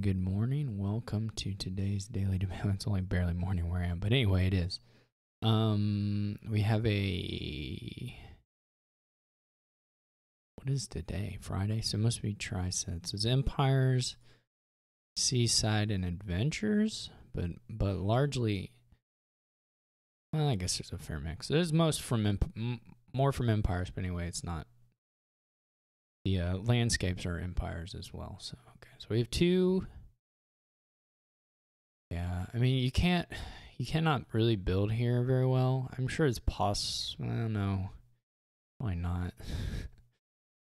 good morning. Welcome to today's daily demand. It's only barely morning where I am, but anyway, it is. We have what is today? Friday? So it must be tri-sets. It's Empires, Seaside, and Adventures, but largely, well, I guess there's a fair mix. There's more from Empires, but anyway, it's not. The landscapes are Empires as well. So okay, so we have two. Yeah, I mean you cannot really build here very well. I'm sure it's possible. I don't know. Why not?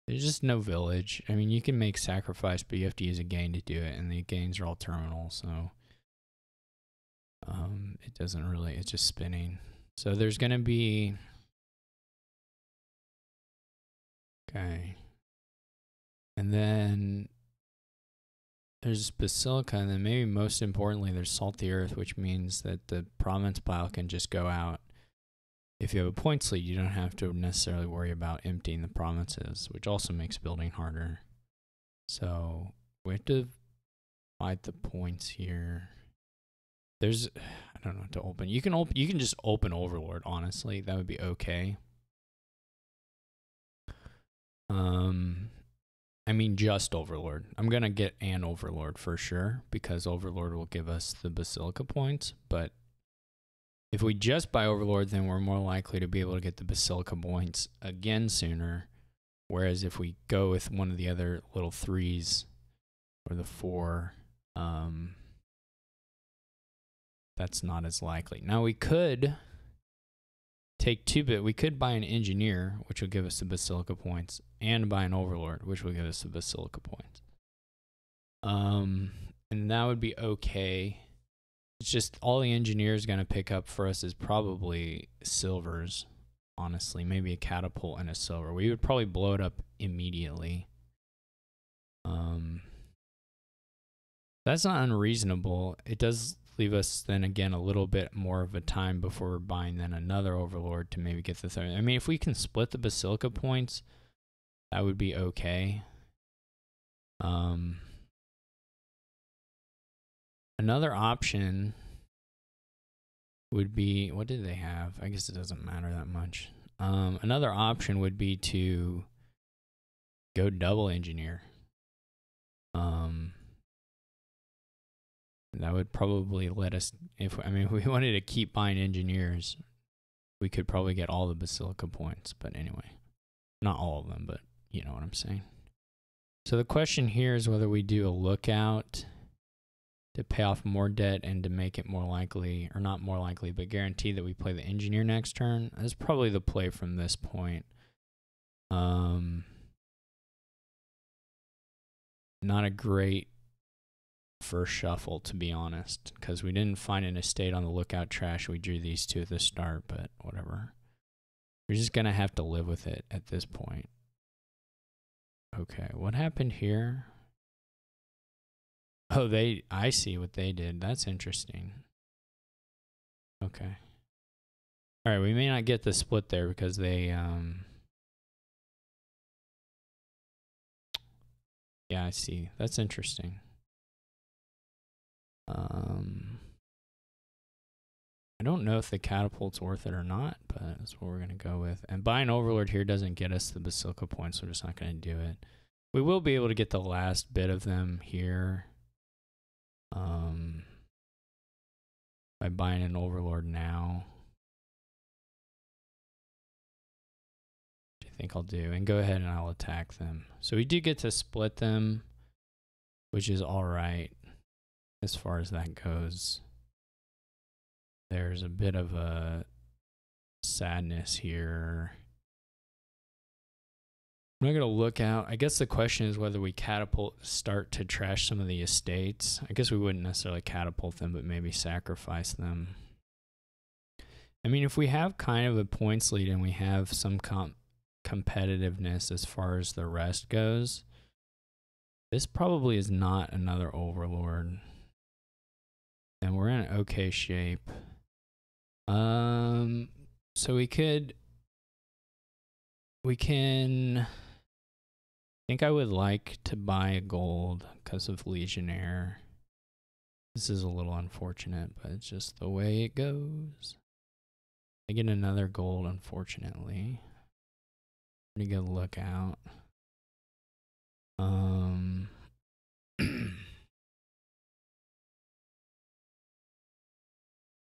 There's just no village. I mean, you can make sacrifice, but you have to use a gain to do it, and the gains are all terminal, so it doesn't really. It's just spinning. So there's gonna be okay. And then there's Basilica, and then maybe most importantly, there's Salty Earth, which means that the province pile can just go out. If you have a points lead, you don't have to necessarily worry about emptying the provinces, which also makes building harder. So we have to fight the points here. There's, I don't know what to open. You can just open Overlord, honestly. That would be okay. I mean, just Overlord. I'm going to get an Overlord for sure, because Overlord will give us the Basilica points. But if we just buy Overlord, then we're more likely to be able to get the Basilica points again sooner. Whereas if we go with one of the other little 3s or the 4, that's not as likely. Now we could take 2-bit. We could buy an Engineer, which will give us the Basilica points, and buy an Overlord, which will give us the Basilica points. And that would be okay. It's just all the Engineer's going to pick up for us is probably silvers, honestly. Maybe a catapult and a silver. We would probably blow it up immediately. That's not unreasonable. It does leave us then again a little bit more of a time before we're buying then another Overlord to maybe get the third. I mean, if we can split the Basilica points, that would be okay. Another option would be, what did they have? I guess it doesn't matter that much. Another option would be to go double Engineer. That would probably let us, if we wanted to keep buying Engineers, we could probably get all the Basilica points. But anyway, not all of them, but you know what I'm saying. So the question here is whether we do a lookout to pay off more debt and to make it more likely, or not more likely, but guarantee that we play the Engineer next turn. That's probably the play from this point. Not a great first shuffle, to be honest, because we didn't find an estate on the lookout trash. We drew these two at the start, but whatever. We're just gonna have to live with it at this point. Okay, what happened here? Oh, I see what they did. That's interesting. Okay. All right, we may not get the split there because they, yeah, I see. That's interesting. I don't know if the catapult's worth it or not, but that's what we're going to go with. And buying Overlord here doesn't get us the Basilica points, so we're just not going to do it. We will be able to get the last bit of them here by buying an Overlord now. Which I think I'll do. And go ahead and I'll attack them. So we do get to split them, which is all right as far as that goes. There's a bit of a sadness here. I'm not going to look out. I guess the question is whether we start to trash some of the estates. I guess we wouldn't necessarily catapult them, but maybe sacrifice them. I mean, if we have kind of a points lead and we have some competitiveness as far as the rest goes, this probably is not another Overlord. And we're in okay shape. So we can, I think I would like to buy a gold because of Legionnaire. This is a little unfortunate, but it's just the way it goes. I get another gold, unfortunately. Pretty good lookout.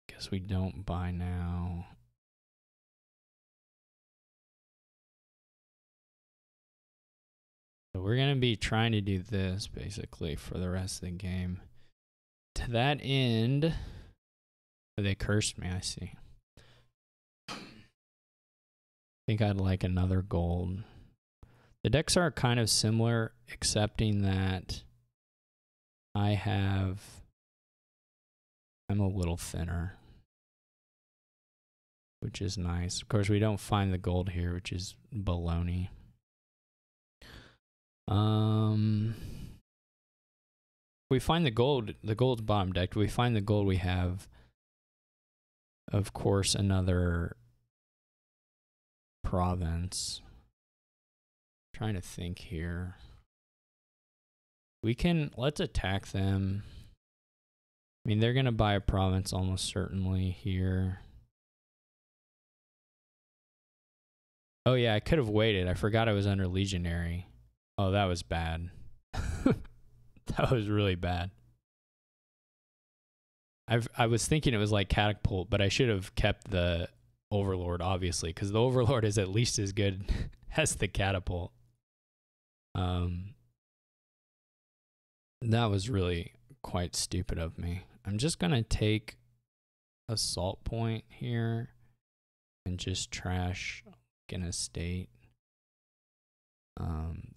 Guess we don't buy now. So we're going to be trying to do this basically for the rest of the game. To that end, they cursed me, I see. I think I'd like another gold. The decks are kind of similar, excepting that I'm a little thinner, which is nice. Of course, we don't find the gold here, which is baloney. We find the gold's bottom deck. We find the gold, we have, of course, another province. Trying to think here. Let's attack them. I mean, they're going to buy a province almost certainly here. Oh yeah, I could have waited. I forgot I was under legionary. Oh, that was bad. That was really bad. I was thinking it was like catapult, but I should have kept the overlord, obviously, because the overlord is at least as good as the catapult. That was really quite stupid of me. I'm just gonna take a salt point here and just trash an estate.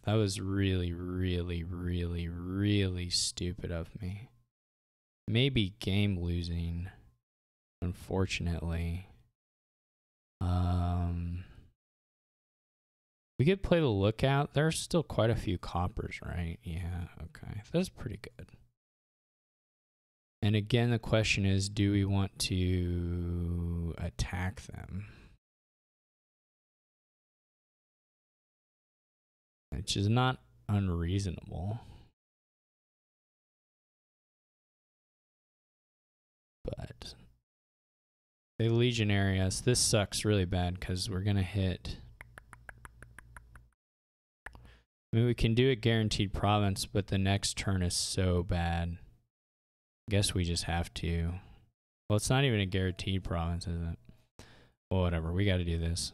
That was really, really, really, really stupid of me. Maybe game losing, unfortunately. We could play the lookout. There's still quite a few coppers, right? Yeah, okay. That's pretty good. And again, the question is, do we want to attack them? Which is not unreasonable. But they legionary us. This sucks really bad because we're going to hit. I mean, we can do a guaranteed province, but the next turn is so bad. Guess we just have to. Well, it's not even a guaranteed province, is it? Well, whatever. We got to do this.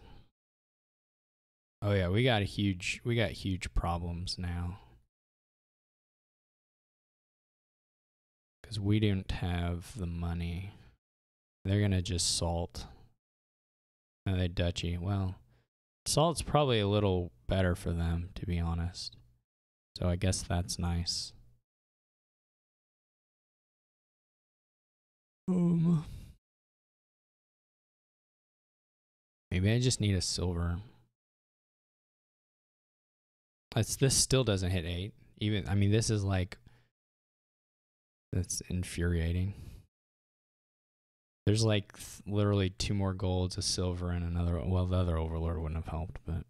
Oh yeah, we got huge problems now. Because we didn't have the money. They're going to just salt. No, they duchy. Well, salt's probably a little better for them, to be honest. So I guess that's nice. Maybe I just need a silver. This still doesn't hit 8. I mean, this is like, that's infuriating. There's like literally 2 more golds, a silver, and another. Well, the other overlord wouldn't have helped, but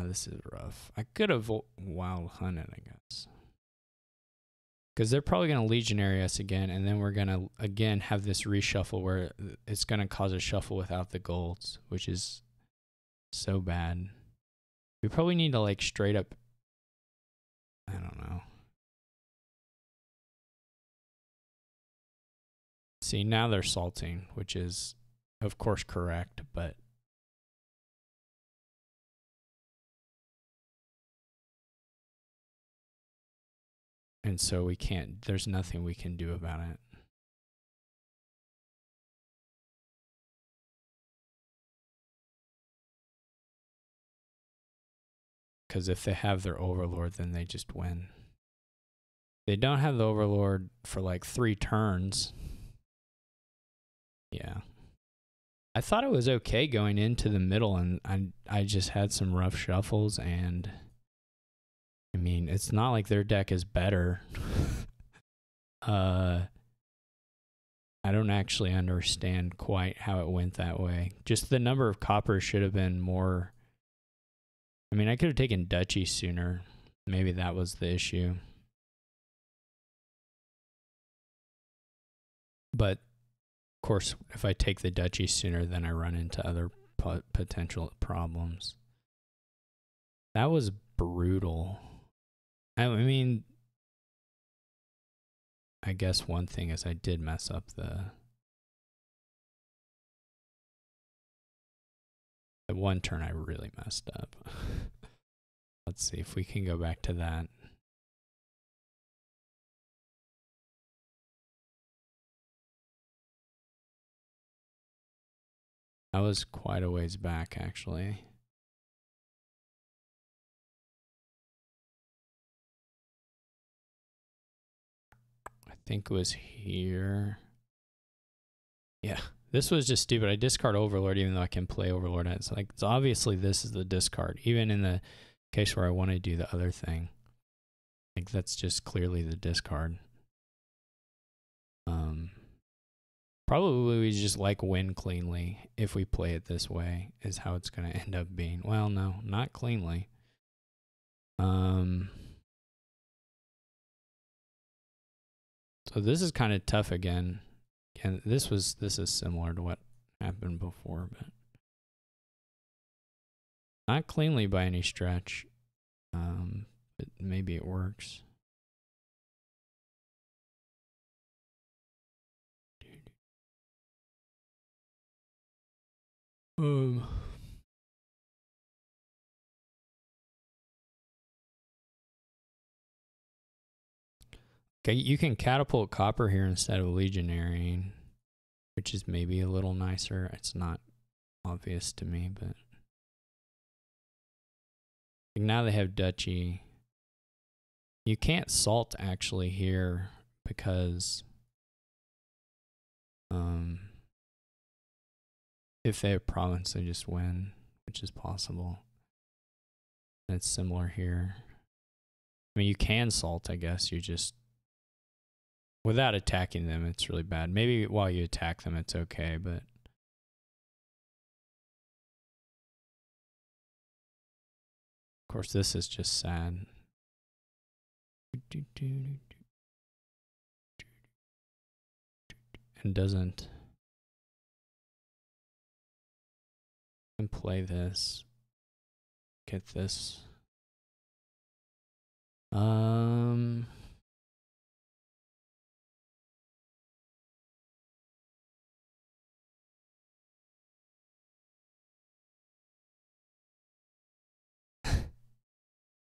this is rough. I could have wild hunted, I guess. Because they're probably going to legionary us again, and then we're going to, again, have this reshuffle where it's going to cause a shuffle without the golds, which is so bad. We probably need to, like, straight up, I don't know. See, now they're salting, which is, of course, correct, but and so we can't, there's nothing we can do about it. Because if they have their overlord, then they just win. They don't have the overlord for like 3 turns. Yeah. I thought it was okay going into the middle, and I just had some rough shuffles, and I mean, it's not like their deck is better. I don't actually understand quite how it went that way. Just the number of coppers should have been more. I mean, I could have taken duchy sooner. Maybe that was the issue. But, of course, if I take the duchy sooner, then I run into other potential problems. That was brutal. I mean, I guess one thing is I did mess up the one turn I really messed up. Let's see if we can go back to that. That was quite a ways back, actually. I think it was here. Yeah, this was just stupid. I discard Overlord even though I can play Overlord. It's like, it's obviously this is the discard. Even in the case where I want to do the other thing. Like, that's just clearly the discard. Probably we just like win cleanly if we play it this way, is how it's going to end up being. Well, no, not cleanly. So this is kind of tough again. And this is similar to what happened before, but not cleanly by any stretch. But maybe it works. Okay, you can catapult copper here instead of legionary, which is maybe a little nicer. It's not obvious to me, but now they have duchy. You can't salt actually here because if they have province, they just win, which is possible. And it's similar here. I mean, you can salt, I guess. You just, without attacking them, it's really bad. Maybe while you attack them, it's okay, but of course, this is just sad. And doesn't. And play this. Get this.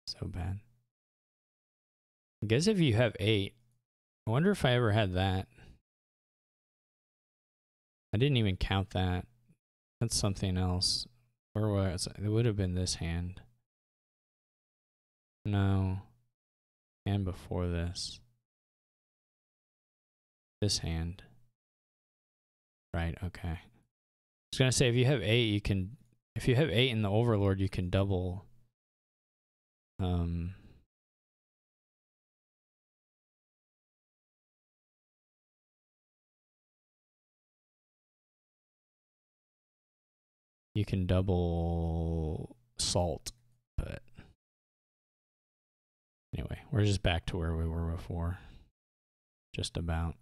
So bad. I guess if you have 8, I wonder if I ever had that. I didn't even count that. That's something else. Where was it? It would have been this hand. No. And before this. This hand. Right, okay. I was gonna say if you have 8, you can, if you have 8 in the Overlord, you can double you can double salt, but anyway, we're just back to where we were before. Just about.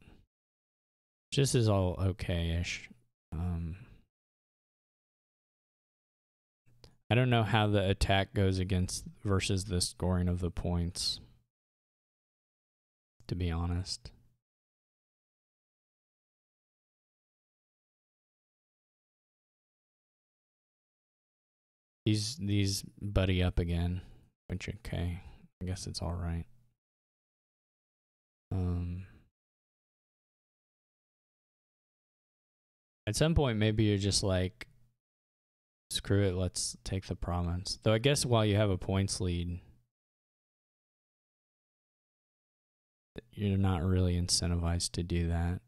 This is all okay-ish. I don't know how the attack goes against versus the scoring of the points, to be honest. These buddy up again, which okay. I guess it's all right. At some point, maybe you're just like, screw it, let's take the province. Though I guess while you have a points lead, you're not really incentivized to do that.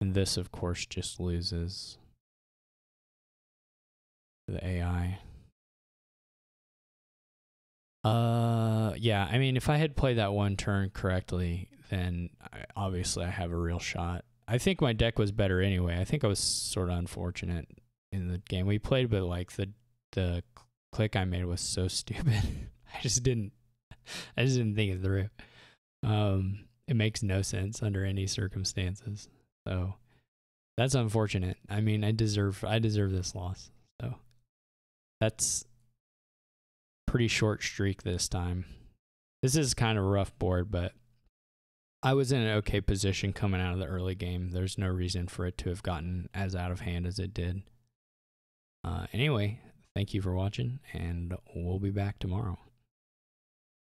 And this, of course, just loses the AI. yeah, I mean, if I had played that one turn correctly, then obviously I have a real shot. I think my deck was better anyway. I think I was sort of unfortunate in the game we played, but like the click I made was so stupid. I just didn't think it through. It makes no sense under any circumstances. So that's unfortunate. I mean, I deserve this loss. So that's pretty short streak this time. This is kind of a rough board, but I was in an okay position coming out of the early game. There's no reason for it to have gotten as out of hand as it did. Anyway, thank you for watching, and we'll be back tomorrow.